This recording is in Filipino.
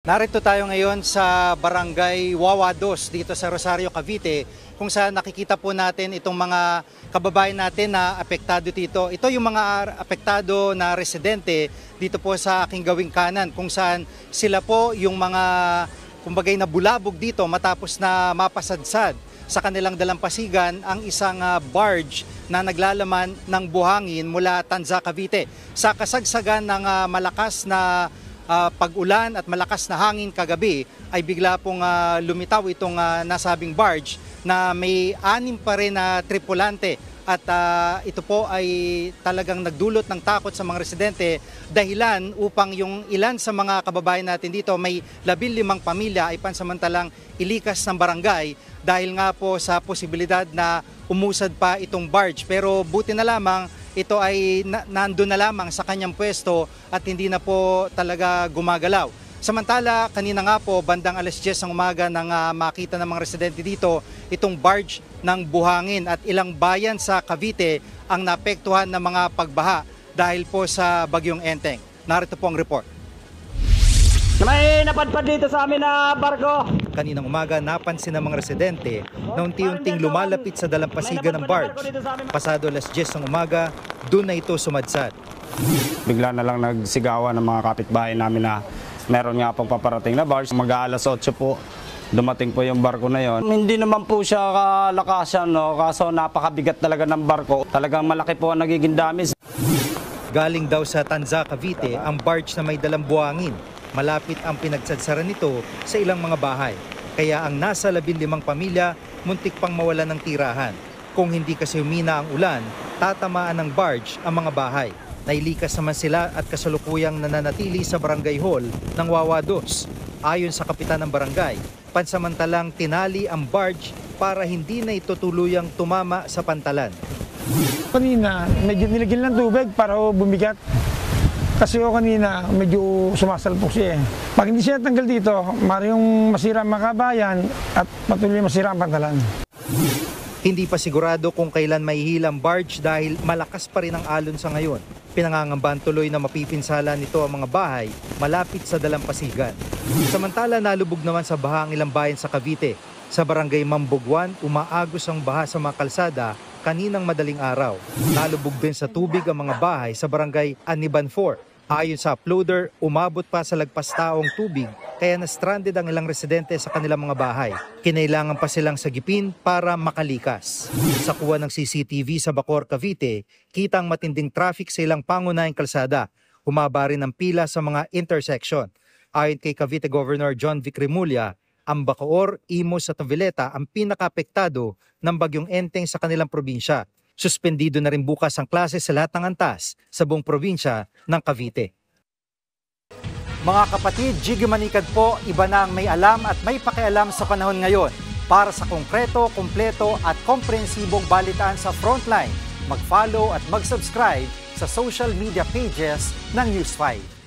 Narito tayo ngayon sa Barangay Wawa 2 dito sa Rosario, Cavite, kung saan nakikita po natin itong mga kababayan natin na apektado dito. Ito yung mga apektado na residente dito po sa aking gawing kanan, kung saan sila po yung mga kumbagay na bulabog dito matapos na mapasadsad sa kanilang dalampasigan ang isang barge na naglalaman ng buhangin mula Tanza, Cavite. Sa kasagsagan ng malakas na pag-ulan at malakas na hangin kagabi ay bigla pong lumitaw itong nasabing barge na may 6 pa rin na tripulante at ito po ay talagang nagdulot ng takot sa mga residente dahilan upang yung ilan sa mga kababayan natin dito, may 15 pamilya ay pansamantalang ilikas ng barangay dahil nga po sa posibilidad na umusad pa itong barge. Pero buti na lamang ito ay nandun na lamang sa kanyang pwesto at hindi na po talaga gumagalaw. Samantala, kanina nga po, bandang 10:00 ng umaga nang makita ng mga residente dito itong barge ng buhangin at ilang bayan sa Cavite ang naapektuhan ng mga pagbaha dahil po sa bagyong Enteng. Narito po ang report. May napadpad dito sa amin na barko. Kaninang umaga, napansin ng mga residente na unti-unting lumalapit sa dalampasigan ng barge. Pasado 10:00 ng umaga, doon na ito sumadsad. Bigla na lang nagsigawan ng mga kapitbahay namin na meron nga pong paparating na barge. Mag-aalas 8 po, dumating po yung barko na yon. Hindi naman po siya kalakasan, no? Kaso napakabigat talaga ng barko. Talagang malaki po ang nagiging damage. Galing daw sa Tanza, Cavite, ang barge na may dalang buhangin. Malapit ang pinagsadsaran nito sa ilang mga bahay. Kaya ang nasa 15 pamilya, muntik pang mawalan ng tirahan. Kung hindi kasi humina ang ulan, tatamaan ng barge ang mga bahay. Nailikas naman sila at kasalukuyang nananatili sa barangay hall ng Wawa 2. Ayon sa kapitan ng barangay, pansamantalang tinali ang barge para hindi na ito tuluyang tumama sa pantalan. Kanina, medyo nilagyan ng tubig para bumigat. Kasi kanina, medyo sumasalpok siya. Pag hindi siya tanggal dito, maring masira ang makabayan at patuloy masira ang pantalan. Hindi pa sigurado kung kailan mahihila ang barge dahil malakas pa rin ang alon sa ngayon. Pinangangambahan tuloy na mapipinsala nito ang mga bahay malapit sa dalampasigan. Samantala, nalubog naman sa baha ang ilang bayan sa Cavite. Sa barangay Mambugwan, umaagos ang baha sa mga kalsada kaninang madaling araw. Nalubog din sa tubig ang mga bahay sa barangay Aniban 4. Ayon sa uploader, umabot pa sa lagpas taong tubig kaya na-stranded ang ilang residente sa kanilang mga bahay. Kinailangan pa silang sagipin para makalikas. Sa kuha ng CCTV sa Bacoor, Cavite, kita ang matinding traffic sa ilang pangunahing kalsada. Humaba rin ang pila sa mga intersection. Ayon kay Cavite Governor John Vic Remulla, ang Bacoor, Imus at Noveleta ang pinaka-apektado ng bagyong Enteng sa kanilang probinsya. Suspendido na rin bukas ang klase sa lahat ng antas sa buong probinsya ng Cavite. Mga kapatid, Jiggy Manikad po, iba na ang may alam at may pakialam sa panahon ngayon. Para sa konkreto, kumpleto at komprehensibong balitaan sa Frontline, mag-follow at mag-subscribe sa social media pages ng News 5.